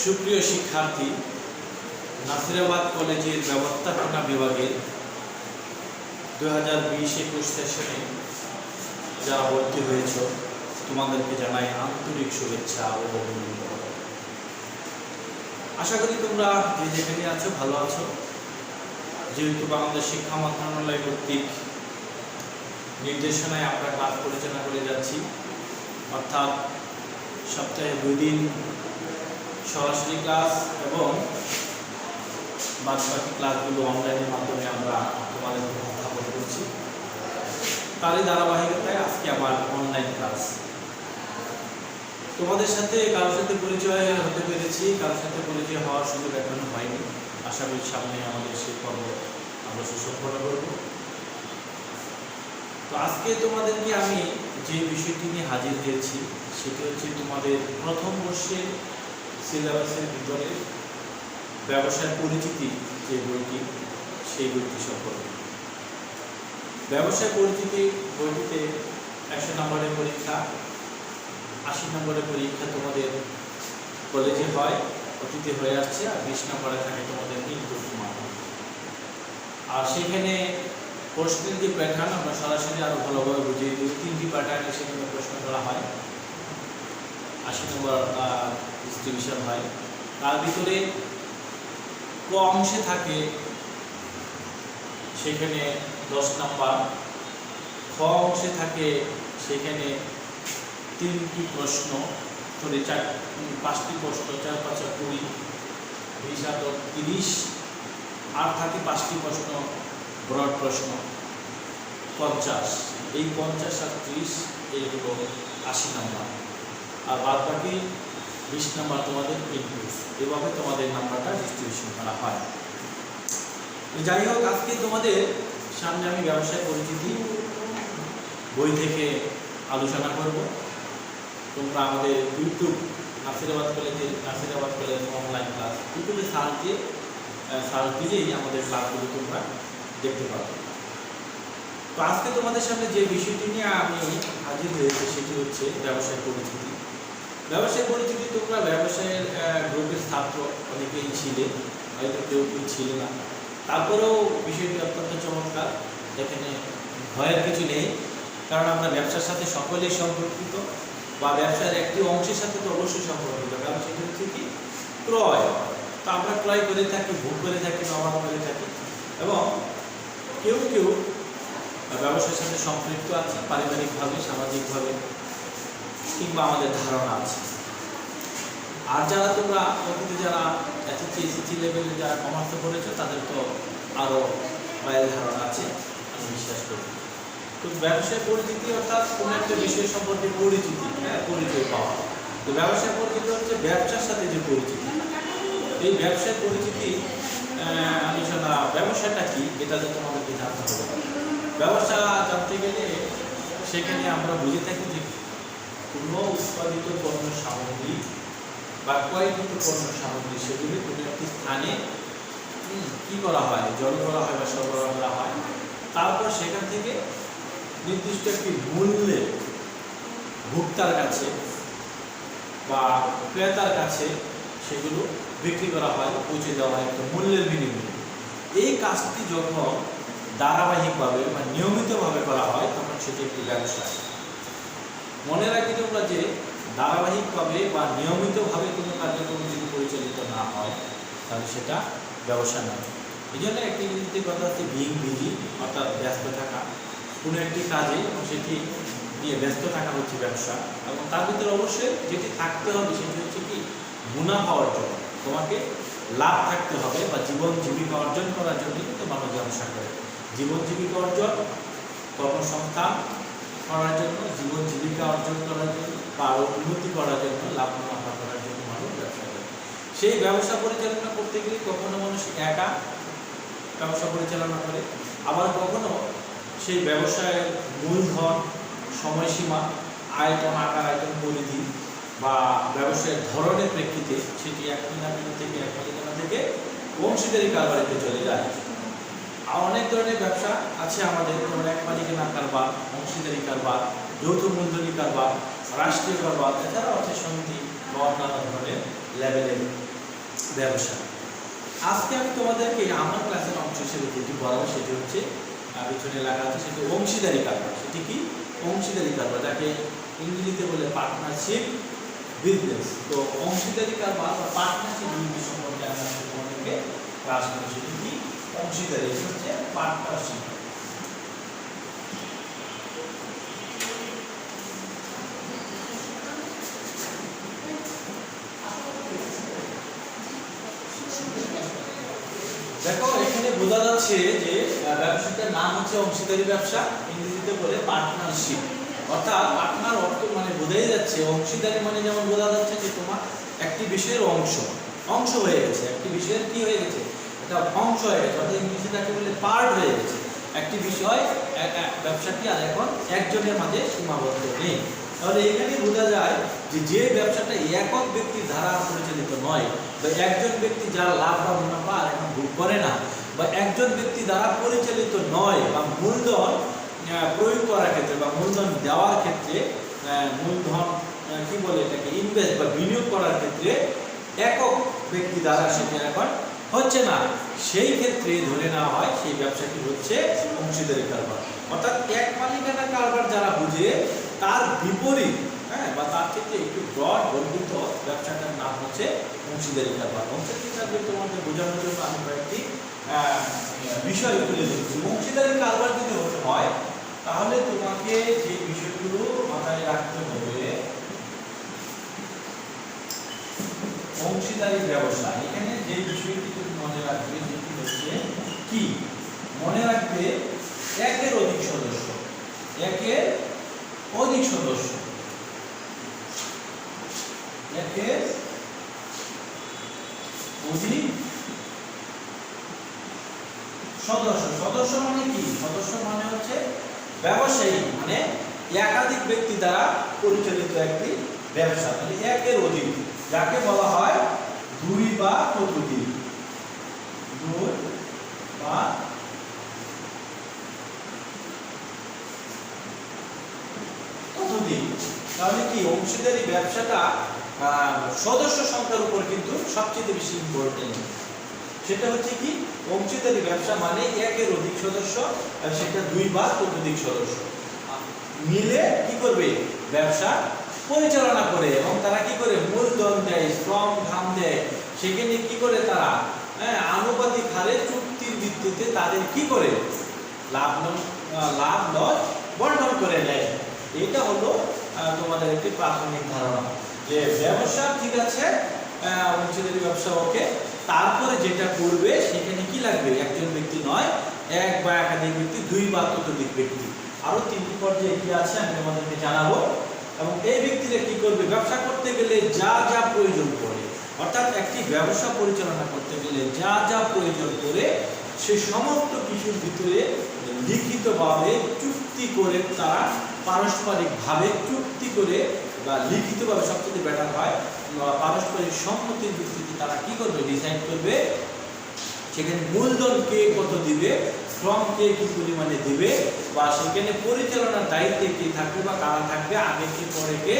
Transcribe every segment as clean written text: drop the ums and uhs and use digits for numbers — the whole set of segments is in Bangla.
সুপ্রিয় শিক্ষার্থী, নাসিরাবাদ কলেজের ব্যবস্থাপনা বিভাগের 2020-21 সেশনে যারা ভর্তি হয়েছ তোমাদেরকে জানাই আন্তরিক শুভেচ্ছা ও অভিনন্দন। আশা করি তোমরা যে যেখানে আছো ভালো আছো। যেহেতু বাংলাদেশ শিক্ষা মন্ত্রণালয় কর্তৃক নির্দেশনায় আমরা ক্লাস পরিচালনা করে যাচ্ছি, অর্থাৎ সপ্তাহে 2 দিন সরাসরি ক্লাস এবং বাকি ক্লাসগুলো অনলাইনের মাধ্যমে আমরা তোমাদের উপস্থাপন করছি। তারই ধারাবাহিকতায় আজকে আমার অনলাইন ক্লাস। তোমাদের সাথে কারোর সাথে পরিচয় হতে পেরেছি, কারোর সাথে পরিচয় হওয়ার সুযোগ এখনো হয়নি। আশা করি সামনে আমাদের সেই পর্ব আমরা সুসম্পন্ন করব। তো আজকে তোমাদেরকে আমি যে বিষয়টি নিয়ে হাজির হয়েছি সেটি হচ্ছে তোমাদের প্রথম বর্ষে সিলেবাসের ভিতরে ব্যবসায় পরিচিতি যে বইটি, সেই বইটি সম্পর্কে। ব্যবসায় পরিচিতি বইটিতে 100 নম্বরের পরীক্ষা, 80 নম্বরের পরীক্ষা তোমাদের কলেজে হয়, অতীতে হয়ে আসছে, আর 20 নম্বরে থাকে তোমাদের ইনপুট মান। আর সেখানে প্রশ্নের যে প্যাটার্ন আমরা সরাসরি আরও ভালোভাবে বুঝিয়ে দিই। 3টি প্যাটার্নে সেখানে প্রশ্ন করা হয়, 80 নম্বর ডিস্ট্রিবিউশন হয়। তার ভিতরে ক অংশে থাকে সেখানে 10 নম্বর, খ অংশে থাকে সেখানে 3টি প্রশ্ন, 5টি প্রশ্ন, 4 5 20, 20 30, আর থাকে 5টি প্রশ্ন ব্রড প্রশ্ন 50। এই 50 আর 30 এইগুলো 80 নম্বর, আর বাদ বাকি 20 নম্বর তোমাদের ইনপুট। এভাবে তোমাদের নাম্বারটা ডিস্ট্রিবিউশন করা হয়। যাই হোক, আজকে তোমাদের সামনে আমি ব্যবসায় পরিচিতি বই থেকে আলোচনা করব। তোমরা আমাদের YouTube Nasirabad college online class ইউটিউবে সার্চ দিলেই আমাদের ক্লাসগুলো তোমরা দেখতে পাবে। তো আজকে তোমাদের সামনে যে বিষয়টি নিয়ে আমি হাজির হয়েছি সেটি হচ্ছে ব্যবসায় পরিচিতি। ব্যবসায় পরিচিতি তোমরা ব্যবসায়ের গ্রুপের ছাত্র অনেকেই ছিলে, হয়তো কেউ ছিল না। তারপরেও বিষয়টি অত্যন্ত চমৎকার, এখানে ভয়ের কিছু নেই, কারণ আমরা ব্যবসার সাথে সকলেই সম্পর্কিত, বা ব্যবসার একটি অংশের সাথে তো অবশ্যই সম্পর্কিত। কারণ সেটা হচ্ছে কি ক্রয়। তো আমরা ক্রয় করে থাকি, ভোগ করে থাকি, ব্যবহার করে থাকি, এবং কেউ কেউ ব্যবসার সাথে সম্পৃক্ত আছে পারিবারিকভাবে, সামাজিকভাবে, কিংবা আমাদের ধারণা আছে। আর যারা তোমরা অতীতে যারা এসএসসি লেভেলে যারা কমার্স করেছো তাদের তো আরও বাইরের ধারণা আছে, আমি বিশ্বাস করি। তো ব্যবসায় পরিচিতি অর্থাৎ কোনো একটা বিষয় সম্পর্কে পরিচয় পাওয়া। তো ব্যবসায় পরিচিতি হচ্ছে ব্যবসার সাথে যে পরিচিতি। এই ব্যবসায় পরিচিতি আলোচনা, ব্যবসাটা কি এটা তো তোমাদেরকে জানতে হবে। ব্যবসা জানতে গেলে সেখানে আমরা বুঝে থাকি যে কোনো উৎপাদিত পণ্য সামগ্রী বা ক্রয়কৃত পণ্য সামগ্রী সেগুলি কোনো একটি স্থানে কী করা হয়, জড়ো করা হয় বা সরবরাহ করা হয়। তারপর সেখান থেকে নির্দিষ্ট একটি মূল্যে ভোক্তার কাছে বা ক্রেতার কাছে সেগুলো বিক্রি করা হয়, পৌঁছে দেওয়া হয় একটা মূল্যের বিনিময়ে। এই কাজটি যখন ধারাবাহিকভাবে বা নিয়মিতভাবে করা হয় তখন সেটি একটি ব্যবসা। মনে রাখি তোমরা যে ধারাবাহিকভাবে বা নিয়মিতভাবে কোনো কার্যক্রম যদি পরিচালিত না হয় তাহলে সেটা ব্যবসা নয়। এই জন্য একটি ইংরেজিতে কথা হচ্ছে বিং বিজি, অর্থাৎ ব্যস্ত থাকা কোনো একটি কাজে, এবং সেটি নিয়ে ব্যস্ত থাকা হচ্ছে ব্যবসা। এবং তার ভিতরে অবশ্যই যেটি থাকতে হবে সেটি হচ্ছে কি মুনাফা অর্জন। তোমাকে লাভ থাকতে হবে, বা জীবন জীবিকা অর্জন করার জন্য কিন্তু মানুষ ব্যবসা করে। জীবন জীবিকা অর্জন, কর্মসংস্থান করার জন্য, জীবন জীবিকা অর্জন করার জন্য, বা উন্নতি করার জন্য, লাভ মুনাফা করার জন্য মানুষ ব্যবসা করে। সেই ব্যবসা পরিচালনা করতে গেলে কখনো মানুষ একা ব্যবসা পরিচালনা করে, আবার কখনো সেই ব্যবসায়ের মূলধন, সময়সীমা, আয়তন, আকার, আয়তন, পরিধি বা ব্যবসায়ের ধরনের প্রেক্ষিতে সেটি এক মালিকানা থেকে অংশীদারি কারবারিতে চলে যায়। আর অনেক ধরনের ব্যবসা আছে আমাদের, যেমন এক মালিকানা কারবার, অংশীদারি কারবার, যৌথ মূলধনী কারবার, রাষ্ট্রীয় কারবার, এছাড়াও আছে সমিতি বা অন্যান্য ধরনের লেভেলের ব্যবসা। আজকে আমি তোমাদেরকে আমার ক্লাসের অংশ হিসেবে যেটি বলবো সেটি হচ্ছে পিছনে লেখা আছে সেটি অংশীদারি কারবার। সেটি কি? অংশীদারি কারবার, যাকে ইংরেজিতে বলে পার্টনারশিপ বিজনেস। তো অংশীদারি কারবার বা পার্টনারশিপ বিজনেস সম্পর্কে আমি তোমাদেরকে ক্লাস করব। সেটি কি? অংশীদারি, হচ্ছে পার্টনারশিপ। দেখো এখানে বোঝা যাচ্ছে যে ব্যবসাটার নাম হচ্ছে অংশীদারি ব্যবসা, ইংরেজিতে বলে পার্টনারশিপ। অর্থাৎ পার্টনার অর্থ মানে বোঝাই যাচ্ছে, অংশীদারি মানে যেমন বোঝা যাচ্ছে যে তোমার একটি বিষয়ের অংশ হয়ে গেছে, একটি বিষয়ের কি হয়ে গেছে, এটা অংশ হয়ে গেছে, অর্থাৎ ইংরেজিটাকে বলে পার্ট হয়ে গেছে। একটি বিষয় ব্যবসাটি আর এখন একজনের মাঝে সীমাবদ্ধ নেই। তাহলে এখানে বোঝা যায় যে যে ব্যবসাটা একক ব্যক্তির দ্বারা পরিচালিত নয়, বা একজন ব্যক্তি যারা লাভ বা মুনাফা আর এখন ভোগ করে না, বা একজন ব্যক্তি দ্বারা পরিচালিত নয়, বা মূলধন প্রয়োগ করার ক্ষেত্রে বা মূলধন দেওয়ার ক্ষেত্রে, মূলধন কি বলে এটাকে ইনভেস্ট বা বিনিয়োগ করার ক্ষেত্রে একক ব্যক্তি দ্বারা সেটা এখন হচ্ছে না, সেই ক্ষেত্রে ধরে নেওয়া হয় সেই ব্যবসাটি হচ্ছে অংশীদারি কারবার। অর্থাৎ এক মালিকানা কারবার যারা বুঝে তার বিপরীত, বা তার ক্ষেত্রে একটু ব্রড বর্ধিত ব্যবসাটার নাম হচ্ছে অংশীদারি কারবার। অংশীদারি কারবার তোমাদের বোঝানোর জন্য আমি কয়েকটি বিষয় তুলে ধরছি। অংশীদারি কারবার যদি হতে হয় তাহলে তোমাকে যে বিষয়গুলো মাথায় রাখতে হবে, অংশীদারি ব্যবসা, এখানে যে বিষয়টি তুমি মনে রাখবে সেটি হচ্ছে কি? মনে রাখবে একের অধিক সদস্য, একের অধিক সদস্য, একের অধিক সদস্য। সদস্য মানে কি? সদস্য মানে হচ্ছে ব্যবসায়ী, মানে একাধিক ব্যক্তি দ্বারা পরিচালিত একটি ব্যবসা, মানে একের অধিক, যাকে বলা হয় দুই বা ততোধিক, দুই বা ততোধিক। তাহলে কি অংশীদারি ব্যবসাটা সদস্য সংখ্যার উপর কিন্তু সবচেয়ে বেশি ইম্পর্টেন্ট। সেটা হচ্ছে কি? অংশীদারি ব্যবসা মানে একের অধিক সদস্য, আর সেটা দুই বা ততোধিক সদস্য মিলে কি করবে? ব্যবসা পরিচালনা করে, এবং তারা কি করে? মূলধন দেয়, শ্রম ঘাম দেয়, সেখানে কি করে তারা আনুপাতিক হারে চুক্তির ভিত্তিতে তাদের কি করে লাভ লস বন্টন করে নেয়। এটা হলো তোমাদের একটি প্রাথমিক ধারণা যে ব্যবসা ঠিক আছে, অংশীদারি ব্যবসা ওকে, তারপরে যেটা করবে সেখানে কি লাগবে? একজন ব্যক্তি নয়, এক বা একাধিক ব্যক্তি, দুই বা ততোধিক ব্যক্তি, আরো তিনটি পর্যায়ে কি আছে আমি তোমাদেরকে জানাবো। এবং এই ব্যক্তিরা কি করবে? ব্যবসা করতে গেলে যা যা প্রয়োজন পড়ে, অর্থাৎ একটি ব্যবসা পরিচালনা করতে গেলে যা যা প্রয়োজন পড়ে সে সমস্ত কিছুর ভিতরে লিখিতভাবে চুক্তি করে, তারা পারস্পরিকভাবে চুক্তি করে বা লিখিতভাবে সবচেয়ে বেটার হয়, পারস্পরিক সম্মতির ভিত্তিতে তারা কি করবে? ডিসাইড করবে সেখানে মূলধন কে কত দিবে, শ্রম কে কি পরিমাণে দিবে, বা সেখানে পরিচালনার দায়িত্বে কে থাকবে বা কারা থাকবে, আগে কি পরে কে,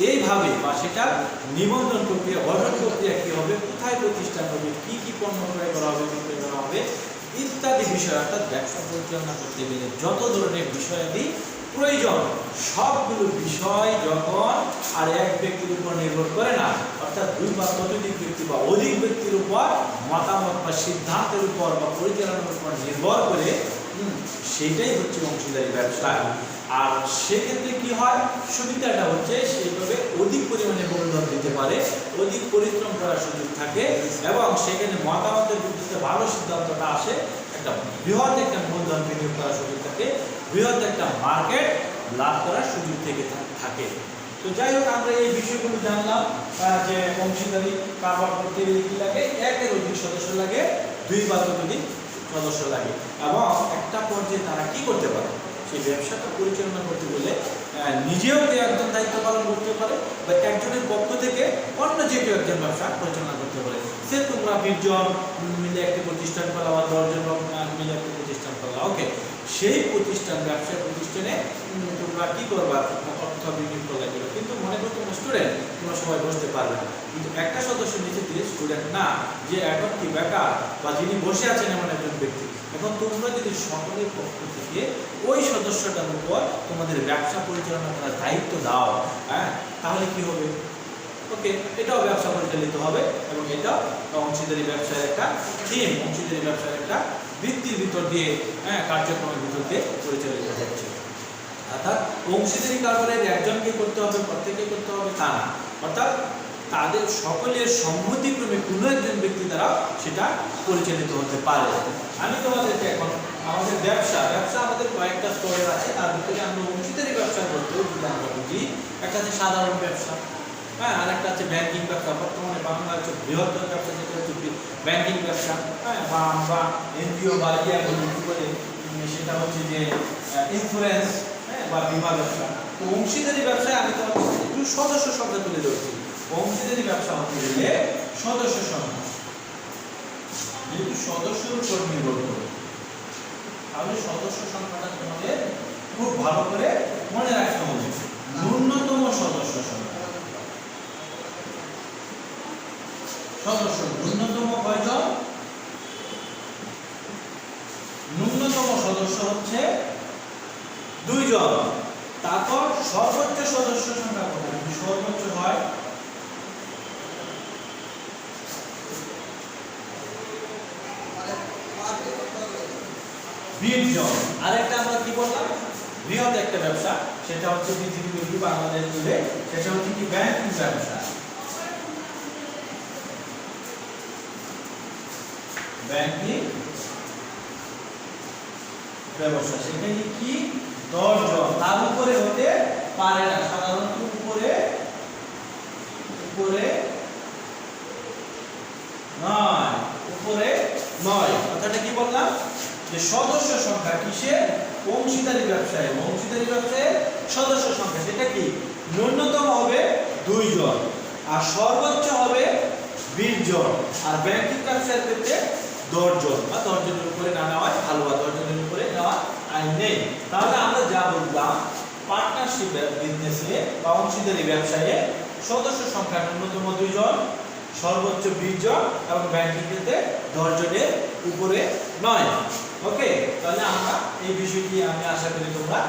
এইভাবে, বা সেটা নিবন্ধন প্রক্রিয়া, গঠন প্রক্রিয়া কি হবে, কোথায় প্রতিষ্ঠান হবে, কি কি পণ্য ক্রয় করা হবে, বিক্রয় করা হবে ইত্যাদি বিষয়। অর্থাৎ ব্যবসা পরিচালনা করতে গেলে যত ধরনের বিষয়াদি প্রয়োজন সবগুলো বিষয় যখন আর এক ব্যক্তির উপর নির্ভর করে না, অর্থাৎ দুই বা ততোধিক ব্যক্তি বা অধিক ব্যক্তির উপর মতামত বা সিদ্ধান্তের উপর বা পরিচালনার উপর নির্ভর করে, সেটাই হচ্ছে অংশীদারি ব্যবসা। আর সেক্ষেত্রে কি হয়? সুবিধাটা হচ্ছে সেইভাবে অধিক পরিমাণে মূলধন দিতে পারে, অধিক পরিশ্রম করার সুযোগ থাকে, এবং সেখানে মতামতের ভিত্তিতে ভালো সিদ্ধান্তটা আসে, একটা বৃহৎ একটা মূলধন বিনিয়োগ করার সুযোগ থাকে, বৃহৎ একটা মার্কেট লাভ করার সুযোগ থেকে থাকে। তো যাই হোক, আমরা এই বিষয়গুলো জানলাম যে অংশীদারি কারবার করতে গেলে কি লাগে? একের অধিক সদস্য লাগে, দুই বা ততোধিক সদস্য লাগে, এবং একটা পর্যায়ে তারা কি করতে পারে? সেই ব্যবসাটা পরিচালনা করতে গেলে নিজেও একজন দায়িত্ব পালন করতে পারে, বা একজনের পক্ষ থেকে অন্য যে কেউ একজন ব্যবসা পরিচালনা করতে পারে। সে তোমরা 20 জন মিলে একটি প্রতিষ্ঠান করলা, বা 10 জন মিলে একটি প্রতিষ্ঠান করলা, ওকে, সেই প্রতিষ্ঠান, ব্যবসায় প্রতিষ্ঠানে তোমরা কি করবা? অর্থ বিনিয়োগ করলে, কিন্তু মনে করো তোমরা স্টুডেন্ট, তোমরা সবাই বসতে পারবে না, কিন্তু একটা সদস্য নিচে দিলে স্টুডেন্ট না, যে এখন কি বেকার বা যিনি বসে আছেন এমন একজন ব্যক্তি। এখন তোমরা যদি সকলের পক্ষ থেকে ওই সদস্যটার উপর তোমাদের ব্যবসা পরিচালনা করার দায়িত্ব দাও, হ্যাঁ, তাহলে কি হবে? ওকে, এটাও ব্যবসা পরিচালিত হবে এবং এটাও অংশীদারি ব্যবসার একটা থিম, অংশীদারি ব্যবসার একটা বৃত্তির ভিতর দিয়ে, হ্যাঁ, কার্যক্রমের ভিতর দিয়ে পরিচালিত হচ্ছে। অর্থাৎ অংশীদারি কারবারের একজনকে করতে হবে, প্রত্যেকে করতে হবে তা না, অর্থাৎ তাদের সকলের সম্মতিক্রমে কোনো একজন ব্যক্তি দ্বারা সেটা পরিচালিত হতে পারে। আমি তোমাদেরকে এখন আমাদের ব্যবসা আমাদের কয়েকটা স্তরের আছে, তার ভিতরে আমরা অংশীদারি ব্যবসা বলতে যদি আমরা বুঝি, একটা হচ্ছে সাধারণ ব্যবসা, হ্যাঁ, আর একটা হচ্ছে ব্যাংকিং ব্যবসা। বর্তমানে বাংলা হচ্ছে বৃহত্তর ব্যবসা, যেটা হচ্ছে ব্যাংকিং ব্যবসা, হ্যাঁ, বা আমরা এনজিও বা বলে সেটা হচ্ছে যে ইন্স্যুরেন্স, হ্যাঁ, বা বীমা ব্যবসা। তো অংশীদারি ব্যবসায় আমি তোমার একটু সদস্য সংখ্যা তুলে ধরছি। অংশীদারি ব্যবসা হতে গেলে সদস্য সংখ্যা, যেহেতু সদস্যের উপর নির্ভর করে, তাহলে সদস্য সংখ্যাটা তোমাদের খুব ভালো করে মনে রাখতে হবে। ন্যূনতম সদস্য সংখ্যা, সদস্য ন্যূনতম কয়জন? ন্যূনতম সদস্য হচ্ছে 2 জন। তারপর সর্বোচ্চ সদস্য সংখ্যা কত? সর্বোচ্চ হয় 20 জন। আরেকটা আমরা কি বললাম, বৃহৎ একটা ব্যবসা, সেটা হচ্ছে বিজিবি বাংলাদেশ জুড়ে, সেটা হচ্ছে কি ব্যাংকিং ব্যবসা। ব্যাংকিং ব্যবসা সেখানে কি 10 জন, তার উপরে হতে পারে না, সাধারণত উপরে নয়। কথাটা কি বললাম, যে সদস্য সংখ্যা কিসে? অংশীদারি ব্যবসায় সদস্য সংখ্যা সেটা কি ন্যূনতম হবে 2 জন আর সর্বোচ্চ হবে 20 জন। আর ব্যাংকিং ব্যবসার ক্ষেত্রে 10 জন বা 10 জনের উপরে না নেওয়াই ভালো, বা 10 জনের উপরে নেওয়া আইন নেই। তাহলে আমরা যা বললাম, পার্টনারশিপ বিজনেসে বা অংশীদারি ব্যবসায়ে সদস্য সংখ্যা ন্যূনতম 2 জন, সর্বোচ্চ 20 জন এবং ব্যাংকিং ক্ষেত্রে 10 জনের উপরে নয়। ওকে, তাহলে আমরা এই বিষয়টি আমি আশা করি তোমরা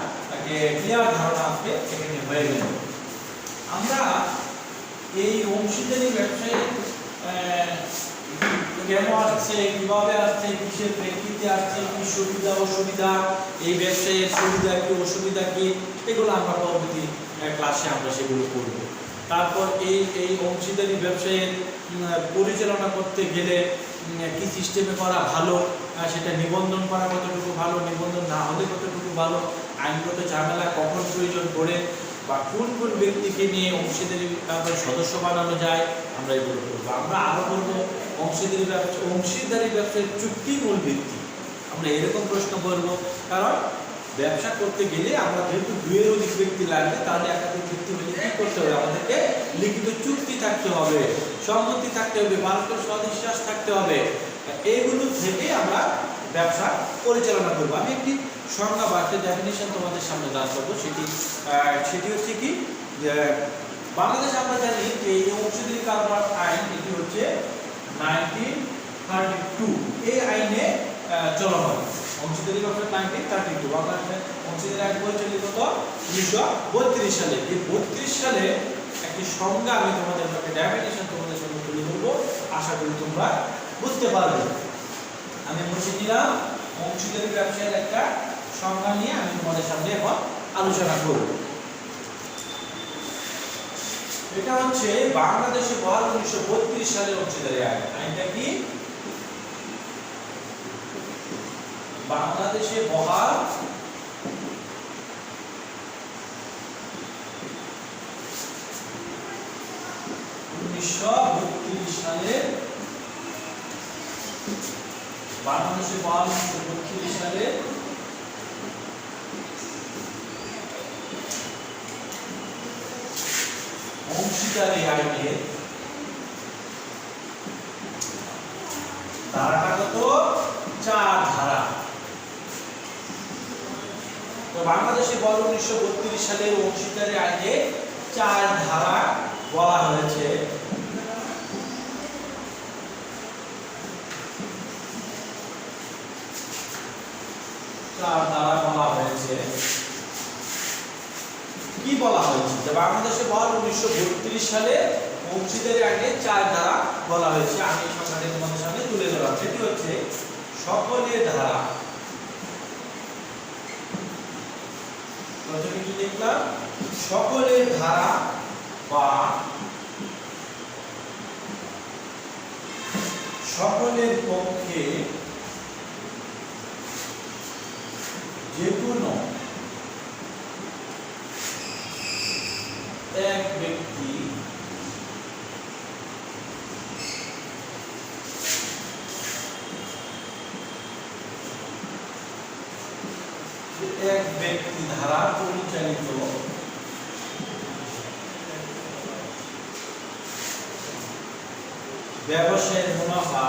ক্লিয়ার ধারণা আসবে এখানে হয়ে গেল। আমরা এই অংশীদারি ব্যবসায় কেন আসছে, কিভাবে আসছে, কিসের প্রেক্ষিতে আসছে, কি সুবিধা অসুবিধা, এই ব্যবসায়ের সুবিধা কি অসুবিধা কি, এগুলো আমরা পরবর্তী ক্লাসে আমরা সেগুলো করব। তারপর এই অংশীদারি ব্যবসায়ের পরিচালনা করতে গেলে কি সিস্টেমে করা ভালো, সেটা নিবন্ধন করা কতটুকু ভালো, নিবন্ধন না হলে কতটুকু ভালো, আইনগত ঝামেলা কখন প্রয়োজন পড়ে, বা কোন কোন ব্যক্তিকে নিয়ে অংশীদারি সদস্য বানানো যায়, আমরা এগুলো করবো। আমরা আরো করবো অংশীদারি ব্যবসায় চুক্তি মূল ভিত্তি। আমরা এরকম প্রশ্ন করবো, কারণ ব্যবসা করতে গেলে আমরা যেহেতু 2 এর অধিক ব্যক্তি লাগবে, তাহলে একাধিক ব্যক্তি হলে কি করতে হবে? আমাদেরকে লিখিত চুক্তি থাকতে হবে, সম্মতি থাকতে হবে, পারস্পরিক সদিচ্ছাস থাকতে হবে। এইগুলো থেকে আমরা ব্যবসা পরিচালনা করবো। আমি একটি সংজ্ঞা বা একটা ডেফিনিশন তোমাদের সামনে দাঁড় করবো। সেটি হচ্ছে কি, বাংলাদেশে আমরা জানি যে এই অংশীদারি কারবার আইন, এটি হচ্ছে 1932 এই আইনে চলমান। অংশীদারি ব্যবসা 1932, বাংলাদেশে অংশীদারি আইন পরিচালিত 1932 সালে। এই 32 সালে একটি সংজ্ঞা আমি তোমাদের সাথে ডেফিনিশন তোমাদের সামনে তুলে ধরবো, আশা করি তোমরা বুঝতে পারবে। আমি মুছে নিলাম অংশীদারি ব্যবসায়ের একটা সংজ্ঞা নিয়ে আমি তোমাদের সামনে এখন আলোচনা করব। এটা হচ্ছে বাংলাদেশে বহাল 1932 সালের অংশীদারি আইন। আইনটা কি? বাংলাদেশে বহাল 1932 সালে, বাংলাদেশে বহাল 1932 সালে অংশীদারি আইনের ধারাটা কত? 4 ধারা। তো বাংলাদেশে বহাল 1932 সালের অংশীদারি আইনে 4 ধারা বলা হয়েছে। তার দ্বারা বলা হয়েছে, কি বলা হয়েছে? যে বাংলাদেশে বহাল 1932 সালে অংশীদারি আইনে 4 ধারা বলা হয়েছে। আমি এই সংখ্যাটি তোমাদের সামনে তুলে ধরলাম। সেটি হচ্ছে সকলের ধারা। প্রথমে কি লিখলাম? সকলের ধারা বা সকলের পক্ষে যে কোনো এক ব্যক্তি দ্বারা পরিচালিত ব্যবসায়ের মুনাফা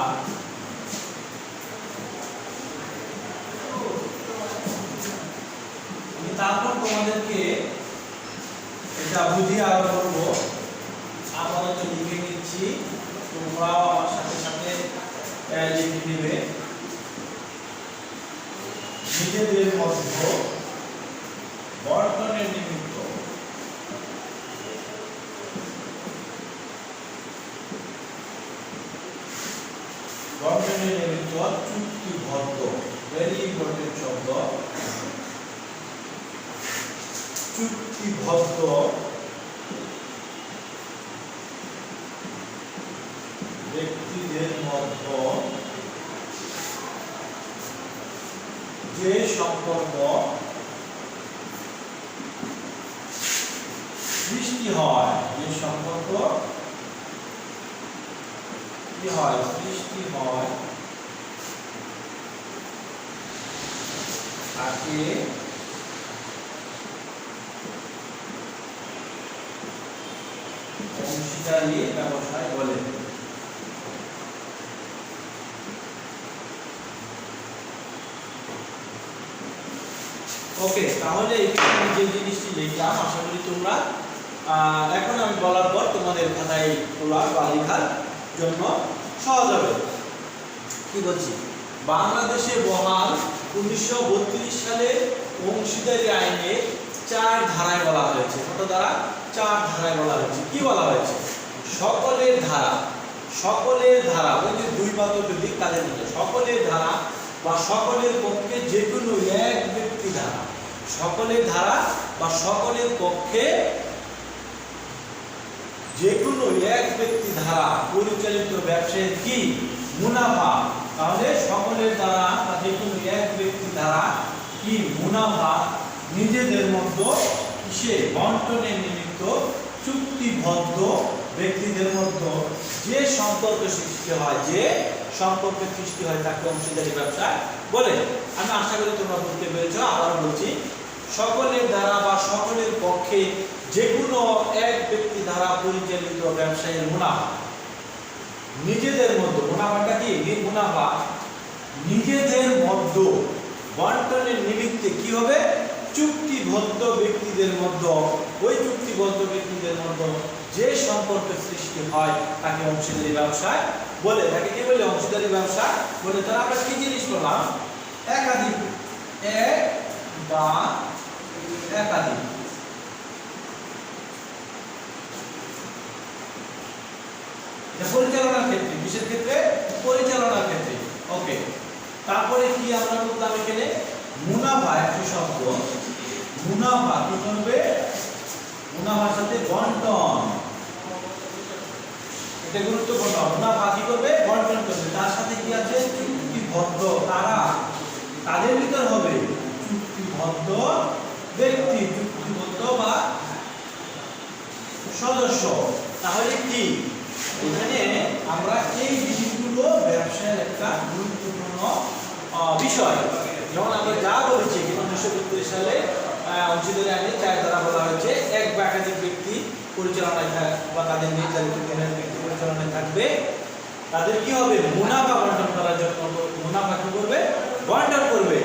তারপর তোমাদেরকে এটা বুঝিয়ে আরো করবো। আপাতত লিখে নিচ্ছি, তোমরাও আমার সাথে সাথে লিখে নেবে। নিজেদের মধ্যে বর্তনের নিমিত্ত চুক্তিবদ্ধ, ভেরি ইম্পর্টেন্ট শব্দ, চুক্তিবদ্ধ ব্যক্তিদের মধ্যে যে সম্পর্ক সৃষ্টি হয়, যে সম্পর্ক কি হয়, সৃষ্টি হয়, তাকে অংশীদারি ব্যবসায় বলে। ওকে, তাহলে এখানে যে জিনিসটি লিখলাম আশা করি তোমরা এখন আমি বলার পর তোমাদের খাতায় তোলা বা লেখার জন্য সহজ হবে। কি বলছি? বাংলাদেশে বহাল 1932 সালে অংশীদারি আইনে 4 ধারায় বলা হয়েছে। কত ধারা? 4 ধারায় বলা হয়েছে। কি বলা হয়েছে? সকলের ধারা। সকলের ধারা ওই যে দুই পাত্র দিক তাদের মধ্যে সকলের ধারা বা সকলের পক্ষে যে কোনো এক ব্যক্তি ধারা। সকলের ধারা বা সকলের পক্ষে যে কোনো এক ব্যক্তি ধারা পরিচালিত ব্যবসায়ের কি মুনাফা। তাহলে সকলের দ্বারা বা যে কোনো এক ব্যক্তি দ্বারা কি মুনাফা নিজেদের মধ্যে কিসে বন্টনের নিমিত্ত চুক্তিবদ্ধ ব্যক্তিদের মধ্যে যে সম্পর্ক সৃষ্টি হয়, যে সম্পর্ক সৃষ্টি হয় তাকে অংশীদারি ব্যবসা বলে। আমি আশা করি তোমরা বুঝতে পেরেছো। আবার বলছি, সকলের দ্বারা বা সকলের পক্ষে যে কোনো এক ব্যক্তি দ্বারা পরিচালিত ব্যবসায়ের মুনাফা নিজেদের মধ্যে, মুনাফাটা কি? মুনাফা নিজেদের মধ্যে বন্টনের নিমিত্তে কি হবে? চুক্তিবদ্ধ ব্যক্তিদের মধ্যে, ওই চুক্তিবদ্ধ ব্যক্তিদের মধ্যে যে সম্পর্ক সৃষ্টি হয় তাকে অংশীদারি ব্যবসায় বলে। তাকে কি বলে? অংশীদারি ব্যবসা বলে। তাহলে আমরা কি জিনিস করলাম? একাধিক, এক বা একাধিক। পরিচালনার ক্ষেত্রে, বিশেষ ক্ষেত্রে পরিচালনার ক্ষেত্রে। ওকে, তারপরে কি আমরা বলতাম এখানে? মুনাফা একটি শব্দ। মুনাফা কি করবে? মুনাফার সাথে বন্টন, এটা গুরুত্বপূর্ণ। মুনাফা কি করবে? বন্টন করবে। তার সাথে কি আছে? চুক্তিবদ্ধ। তারা, তাদের ভিতর হবে চুক্তিবদ্ধ ব্যক্তি, চুক্তিবদ্ধ বা সদস্য। তাহলে কি এখানে আমরা এই জিনিসগুলো ব্যবসায়ের একটা গুরুত্বপূর্ণ বিষয়। যেমন আমরা যা বলেছি 1932 সালে অংশীদারি আইনে 4 ধারা বলা হয়েছে, এক বা একাধিক ব্যক্তি পরিচালনায় বা তাদের নির্ধারিত ব্যক্তি পরিচালনায় থাকবে। তাদের কি হবে? মুনাফা বন্টন করার জন্য মুনাফা কি করবে? বন্টন করবে।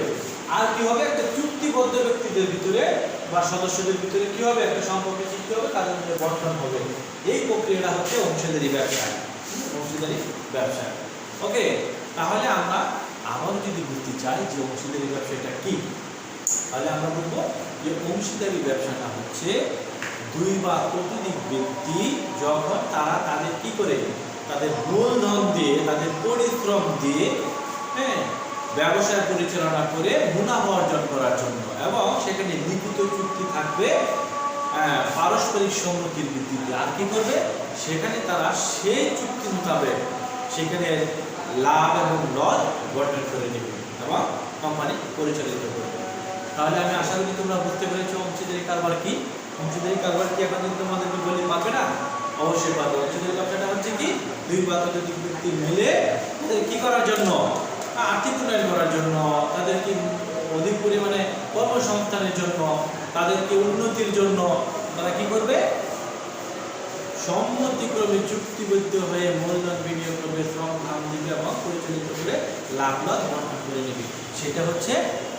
আর কি হবে? একটা চুক্তিবদ্ধ ব্যক্তিদের ভিতরে বা সদস্যদের ভিতরে কি হবে? একটা সম্পর্ক সৃষ্টি হবে, তাদের মধ্যে বন্টন হবে। এই প্রক্রিয়াটা হচ্ছে অংশীদারি ব্যবসা। অংশীদারি ব্যবসা। ওকে, তাহলে আমরা আবার যদি বুঝতে চাই যে অংশীদারি ব্যবসাটা কি, তাহলে আমরা বলবো যে অংশীদারি ব্যবসাটা হচ্ছে দুই বা ততোধিক ব্যক্তি যখন তারা তাদের কি করে, তাদের মূলধন দিয়ে, তাদের পরিশ্রম দিয়ে, হ্যাঁ, ব্যবসায় পরিচালনা করে মুনাফা অর্জন করার জন্য, এবং সেখানে লিখিত চুক্তি থাকবে পারস্পরিক সম্মতির ভিত্তিতে। আর কি করবে, সেখানে তারা সেই চুক্তি মোতাবেক সেখানে লাভ এবং লস গঠন করে নেবে এবং কোম্পানি পরিচালিত করবে। তাহলে আমি আশা করি তোমরা বুঝতে পেরেছো অংশীদারি কারবার কি। অংশীদারি কারবার কি এখন যদি তোমাদেরকে বলি পারবে না? অবশ্যই পারবে। অংশীদারি ব্যবসাটা হচ্ছে কি, দুই বা ততোধিক ব্যক্তি মিলে কি করার জন্য, আর্থিক উন্নয়ন করার জন্য, তাদেরকে অধিক পরিমাণে কর্মসংস্থানের জন্য, তাদেরকে উন্নতির জন্য তারা কি করবে, সম্মতিক্রমে চুক্তিবদ্ধ হয়ে মূলধন বিনিয়োগ করবে, শ্রম ঘাম দিবে এবং পরিচালিত করে লাভ লস গঠন করে নেবে। সেটা হচ্ছে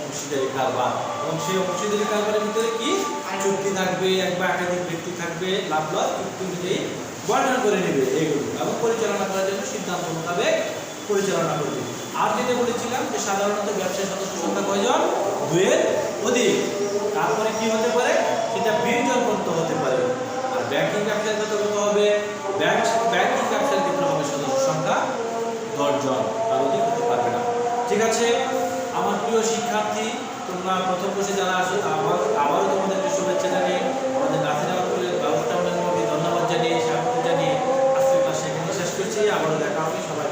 অংশীদারি কারবার। এবং সেই অংশীদারি কারবারের ভিতরে কি চুক্তি থাকবে, এক বা একাধিক ব্যক্তি থাকবে, লাভ লস চুক্তি অনুযায়ী গঠন করে নেবে এগুলো, এবং পরিচালনা করার জন্য সিদ্ধান্ত মোতাবেক পরিচালনা করবে। আর যেটা বলেছিলাম যে সাধারণত ব্যবসায়ী সদস্য সংখ্যা কয়জন, 2-এর অধিক। তারপরে কি হতে পারে, সেটা 20 জন পর্যন্ত হতে পারে। আর ব্যাংকিং ব্যবসার ক্ষেত্রে কত হবে, ব্যাংকিং ব্যবসার ক্ষেত্রে হবে সদস্য সংখ্যা 10 জন, তার অধিক হতে পারবে না। ঠিক আছে আমার প্রিয় শিক্ষার্থী, তোমরা প্রথম বর্ষে যারা আসো আবারও তোমাদেরকে শুভেচ্ছা জানিয়ে, আমাদের নাসিরা ব্যবস্থাপনার মধ্যে ধন্যবাদ জানিয়ে, স্বাগত জানিয়ে আজকের ক্লাস এখানে শেষ করছি। আবারও দেখা হবে, সবাই